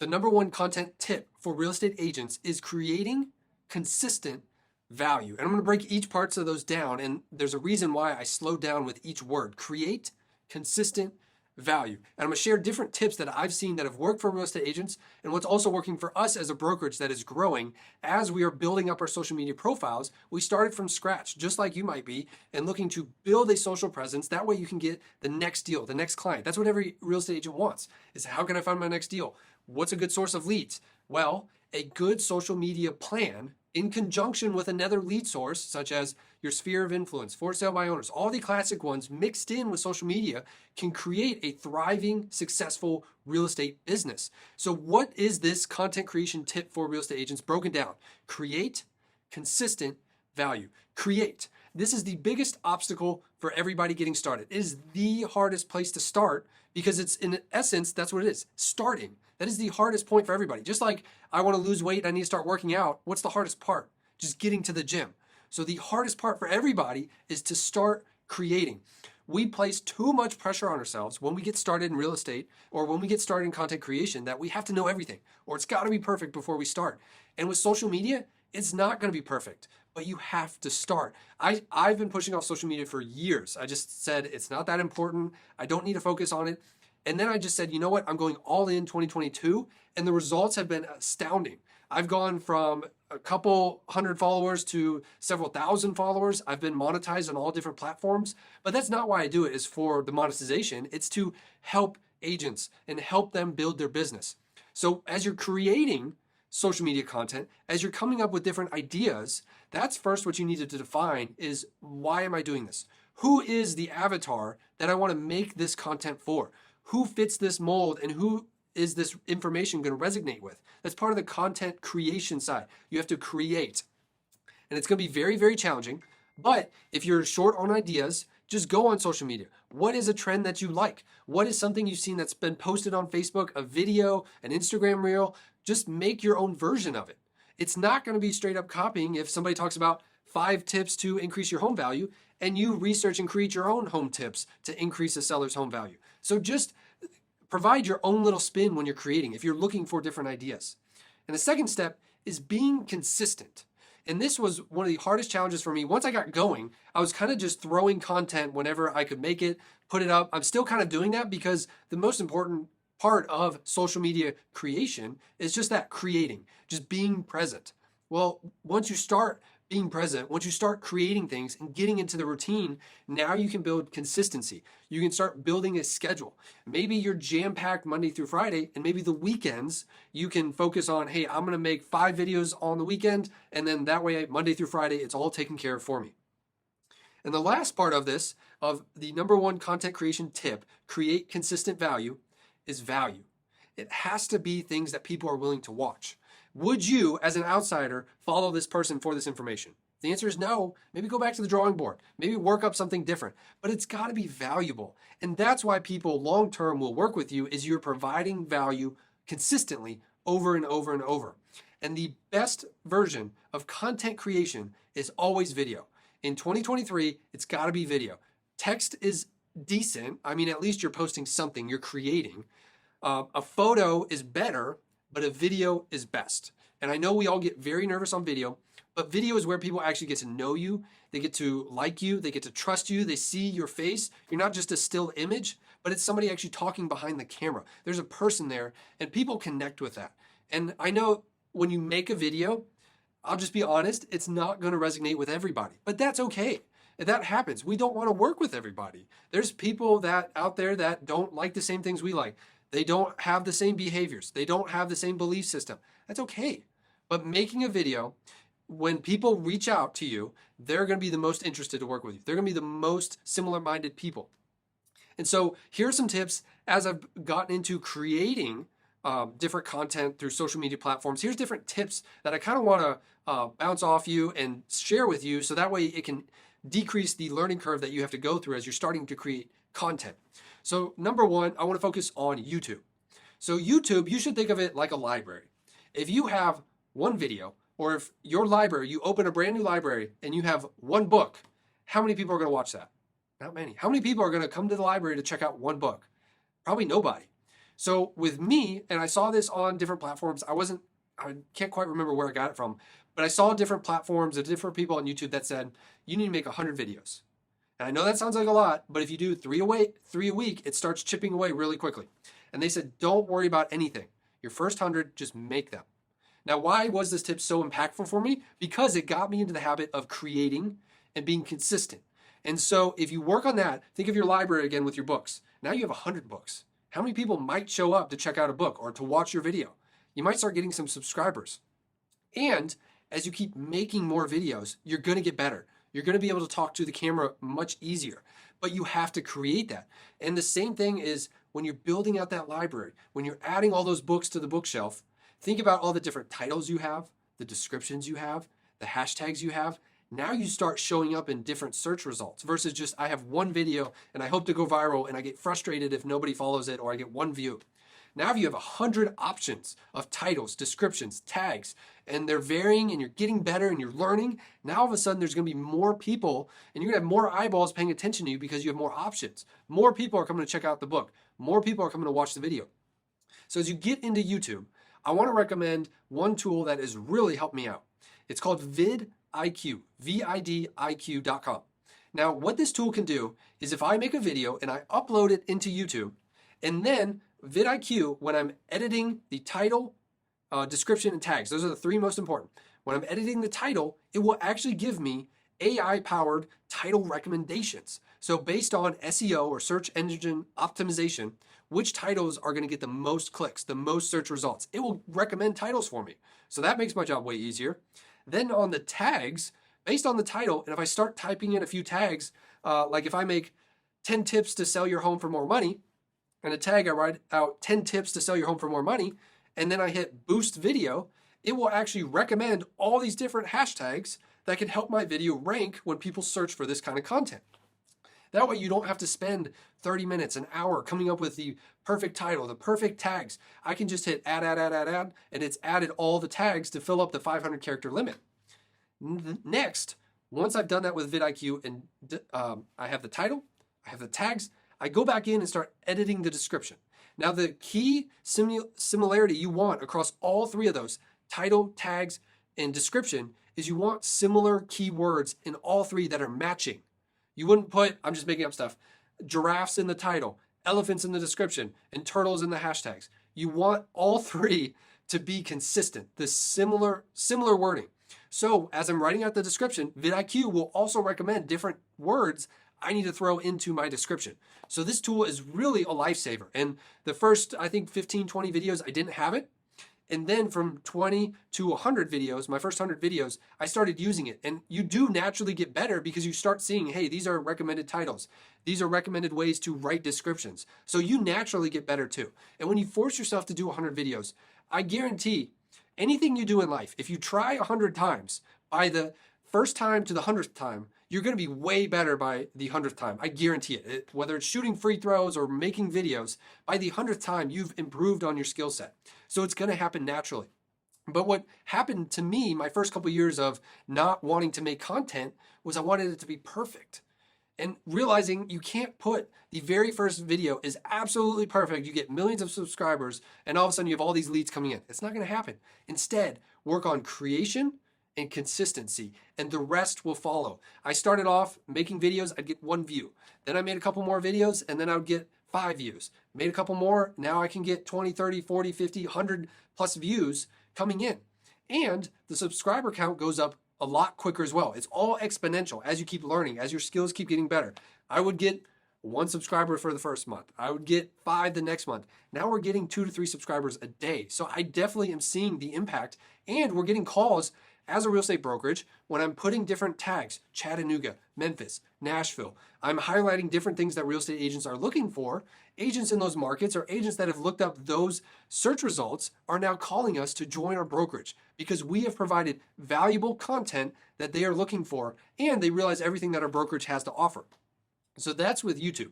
The number one content tip for real estate agents is creating consistent value. And I'm going to break each parts of those down. And there's a reason why I slowed down with each word. Create consistent value. And I'm going to share different tips that I've seen that have worked for real estate agents and what's also working for us as a brokerage that is growing as we are building up our social media profiles. We started from scratch, just like you might be, and looking to build a social presence. That way you can get the next deal, the next client. That's what every real estate agent wants, is how can I find my next deal? What's a good source of leads? Well, a good social media plan in conjunction with another lead source, such as your sphere of influence, for sale by owners, all the classic ones mixed in with social media can create a thriving, successful real estate business. So what is this content creation tip for real estate agents broken down? Create consistent value. Create. This is the biggest obstacle for everybody getting started. It is the hardest place to start because it's, in essence, that's what it is, starting. That is the hardest point for everybody. Just like I want to lose weight, I need to start working out. What's the hardest part? Just getting to the gym. So the hardest part for everybody is to start creating. We place too much pressure on ourselves when we get started in real estate or when we get started in content creation that we have to know everything or it's got to be perfect before we start. And with social media, it's not going to be perfect, but you have to start. I've been pushing off social media for years. I just said it's not that important. I don't need to focus on it. And then I just said, you know what? I'm going all in 2022. And the results have been astounding. I've gone from a couple hundred followers to several thousand followers. I've been monetized on all different platforms. But that's not why I do it, is for the monetization. It's to help agents and help them build their business. So as you're creating social media content, as you're coming up with different ideas, that's first what you need to define is, why am I doing this? Who is the avatar that I want to make this content for? Who fits this mold and who is this information going to resonate with? That's part of the content creation side. You have to create. And it's going to be very, very challenging. But if you're short on ideas, just go on social media. What is a trend that you like? What is something you've seen that's been posted on Facebook, a video, an Instagram reel? Just make your own version of it. It's not going to be straight up copying if somebody talks about 5 tips to increase your home value and you research and create your own home tips to increase a seller's home value. So just provide your own little spin when you're creating if you're looking for different ideas. And the second step is being consistent. And this was one of the hardest challenges for me. Once I got going, I was kind of just throwing content whenever I could make it, put it up. I'm still kind of doing that because the most important part of social media creation is just that, creating, just being present. Well, once you start being present, once you start creating things and getting into the routine, now you can build consistency. You can start building a schedule. Maybe you're jam-packed Monday through Friday, and maybe the weekends you can focus on, hey, I'm going to make 5 videos on the weekend, and then that way, Monday through Friday, it's all taken care of for me. And the last part of this, of the number one content creation tip, create consistent value, is value. It has to be things that people are willing to watch. Would you, as an outsider, follow this person for this information? The answer is no. Maybe go back to the drawing board. Maybe work up something different. But it's got to be valuable. And that's why people long-term will work with you, is you're providing value consistently over and over and over. And the best version of content creation is always video. In 2023, it's got to be video. Text is decent. I mean, at least you're posting something, you're creating. A photo is better, but a video is best. And I know we all get very nervous on video, but video is where people actually get to know you. They get to like you. They get to trust you. They see your face. You're not just a still image, but it's somebody actually talking behind the camera. There's a person there, and people connect with that. And I know when you make a video, I'll just be honest, it's not going to resonate with everybody, but that's okay. That happens. We don't want to work with everybody. There's people that out there that don't like the same things we like. They don't have the same behaviors. They don't have the same belief system. That's okay. But making a video, when people reach out to you, they're going to be the most interested to work with you. They're going to be the most similar-minded people. And so here are some tips as I've gotten into creating different content through social media platforms. Here's different tips that I kind of want to bounce off you and share with you so that way it can decrease the learning curve that you have to go through as you're starting to create content. So number one, I want to focus on YouTube. So YouTube, you should think of it like a library. If you have one video, or if your library, you open a brand new library and you have one book, how many people are going to watch that? Not many. How many people are going to come to the library to check out one book? Probably nobody. So with me, and I saw this on different platforms, I can't quite remember where I got it from, but I saw different platforms and different people on YouTube that said, you need to make 100 videos. And I know that sounds like a lot, but if you do three a week, it starts chipping away really quickly. And they said, don't worry about anything. Your first 100, just make them. Now, why was this tip so impactful for me? Because it got me into the habit of creating and being consistent. And so if you work on that, think of your library again with your books. Now you have 100 books. How many people might show up to check out a book or to watch your video? You might start getting some subscribers. And as you keep making more videos, you're going to get better. You're going to be able to talk to the camera much easier, but you have to create that. And the same thing is when you're building out that library, when you're adding all those books to the bookshelf, think about all the different titles you have, the descriptions you have, the hashtags you have. Now you start showing up in different search results versus just I have one video and I hope to go viral and I get frustrated if nobody follows it or I get one view. Now if you have 100 options of titles, descriptions, tags, and they're varying and you're getting better and you're learning, now all of a sudden there's going to be more people and you're going to have more eyeballs paying attention to you because you have more options. More people are coming to check out the book. More people are coming to watch the video. So as you get into YouTube, I want to recommend one tool that has really helped me out. It's called vidIQ, VIDIQ.com. Now, what this tool can do is if I make a video and I upload it into YouTube, and then vidIQ, when I'm editing the title, description, and tags, those are the three most important. When I'm editing the title, it will actually give me AI-powered title recommendations. So based on SEO or search engine optimization, which titles are going to get the most clicks, the most search results? It will recommend titles for me. So that makes my job way easier. Then on the tags, based on the title, and if I start typing in a few tags, like if I make 10 tips to sell your home for more money, and a tag I write out 10 tips to sell your home for more money, and then I hit boost video, it will actually recommend all these different hashtags that can help my video rank when people search for this kind of content. That way you don't have to spend 30 minutes, an hour coming up with the perfect title, the perfect tags. I can just hit add, and it's added all the tags to fill up the 500 character limit. Next, once I've done that with vidIQ and I have the title, I have the tags, I go back in and start editing the description. Now the key similarity you want across all three of those, title, tags, and description, is you want similar keywords in all three that are matching. You wouldn't put, I'm just making up stuff, giraffes in the title, elephants in the description, and turtles in the hashtags. You want all three to be consistent, the similar wording. So as I'm writing out the description, vidIQ will also recommend different words I need to throw into my description. So this tool is really a lifesaver. And the first, I think 15, 20 videos, I didn't have it. And then from 20 to 100 videos, my first 100 videos, I started using it. And you do naturally get better because you start seeing, hey, these are recommended titles. These are recommended ways to write descriptions. So you naturally get better too. And when you force yourself to do 100 videos, I guarantee anything you do in life, if you try 100 times, by the first time to the 100th time, you're going to be way better by the 100th time. I guarantee it. Whether it's shooting free throws or making videos, by the 100th time, you've improved on your skill set. So it's going to happen naturally. But what happened to me, my first couple of years of not wanting to make content, was I wanted it to be perfect. And realizing you can't put the very first video is absolutely perfect. You get millions of subscribers, and all of a sudden you have all these leads coming in. It's not going to happen. Instead, work on creation and consistency, and the rest will follow. I started off making videos, I'd get 1 view. Then I made a couple more videos, and then I would get 5 views. Made a couple more, now I can get 20, 30, 40, 50, 100 plus views coming in. And the subscriber count goes up a lot quicker as well. It's all exponential as you keep learning, as your skills keep getting better. I would get 1 subscriber for the first month. I would get 5 the next month. Now we're getting 2 to 3 subscribers a day. So I definitely am seeing the impact, and we're getting calls as a real estate brokerage when I'm putting different tags, Chattanooga, Memphis, Nashville. I'm highlighting different things that real estate agents are looking for. Agents in those markets or agents that have looked up those search results are now calling us to join our brokerage because we have provided valuable content that they are looking for, and they realize everything that our brokerage has to offer. So that's with YouTube.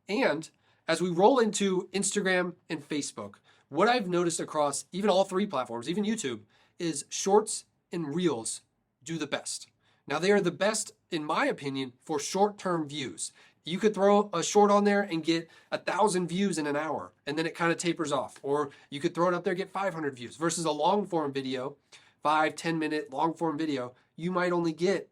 And as we roll into Instagram and Facebook, what I've noticed across even all 3 platforms, even YouTube, is shorts and reels do the best. Now they are the best, in my opinion, for short-term views. You could throw a short on there and get 1,000 views in an hour, and then it kind of tapers off. Or you could throw it up there, get 500 views versus a long form video, 5-10 minute long form video. You might only get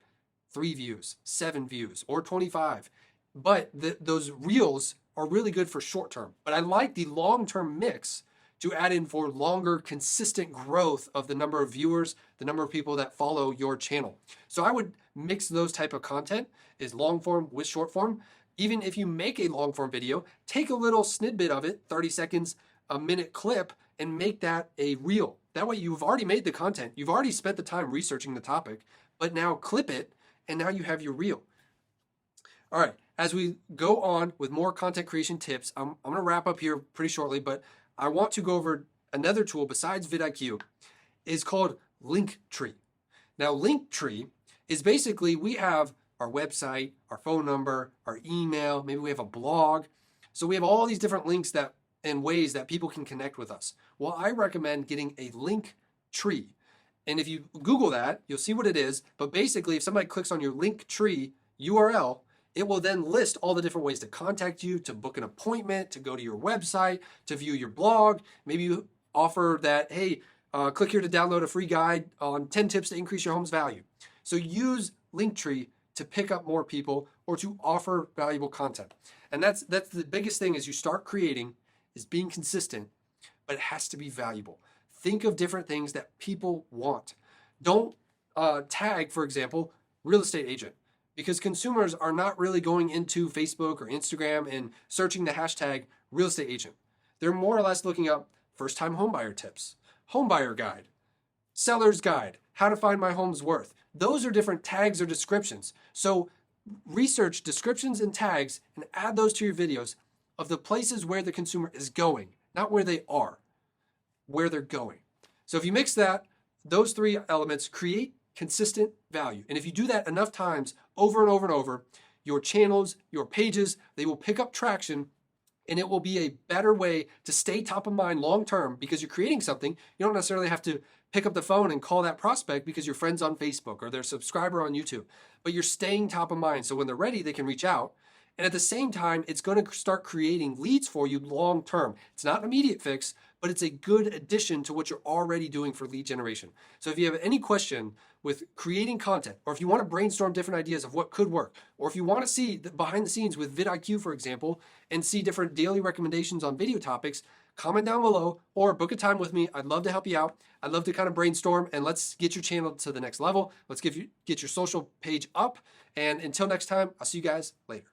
3 views, 7 views, or 25. But those reels are really good for short term. But I like the long term mix to add in for longer, consistent growth of the number of viewers, the number of people that follow your channel. So I would mix those type of content, is long form with short form. Even if you make a long form video, take a little snippet of it, 30 seconds, a minute clip, and make that a reel. That way you've already made the content. You've already spent the time researching the topic, but now clip it, and now you have your reel. All right, as we go on with more content creation tips, I'm gonna wrap up here pretty shortly, but I want to go over another tool besides vidIQ. Is called Linktree. Now, Linktree is basically, we have our website, our phone number, our email, maybe we have a blog. So we have all these different links that and ways that people can connect with us. Well, I recommend getting a Linktree. And if you Google that, you'll see what it is. But basically, if somebody clicks on your Linktree URL, it will then list all the different ways to contact you, to book an appointment, to go to your website, to view your blog. Maybe you offer that, hey, click here to download a free guide on 10 tips to increase your home's value. So use Linktree to pick up more people or to offer valuable content. And that's the biggest thing as you start creating, is being consistent, but it has to be valuable. Think of different things that people want. Don't tag, for example, real estate agent, because consumers are not really going into Facebook or Instagram and searching the hashtag real estate agent. They're more or less looking up first-time homebuyer tips, homebuyer guide, seller's guide, how to find my home's worth. Those are different tags or descriptions. So research descriptions and tags and add those to your videos of the places where the consumer is going, not where they are, where they're going. So if you mix that, those 3 elements create consistent value. And if you do that enough times over and over and over, your channels, your pages, they will pick up traction, and it will be a better way to stay top of mind long term, because you're creating something. You don't necessarily have to pick up the phone and call that prospect because your friend's on Facebook or they're a subscriber on YouTube, but you're staying top of mind. So when they're ready, they can reach out. And at the same time, it's going to start creating leads for you long term. It's not an immediate fix, but it's a good addition to what you're already doing for lead generation. So if you have any question with creating content, or if you want to brainstorm different ideas of what could work, or if you want to see the behind the scenes with vidIQ, for example, and see different daily recommendations on video topics, comment down below or book a time with me. I'd love to help you out. I'd love to kind of brainstorm, and let's get your channel to the next level. Let's get your social page up. And until next time, I'll see you guys later.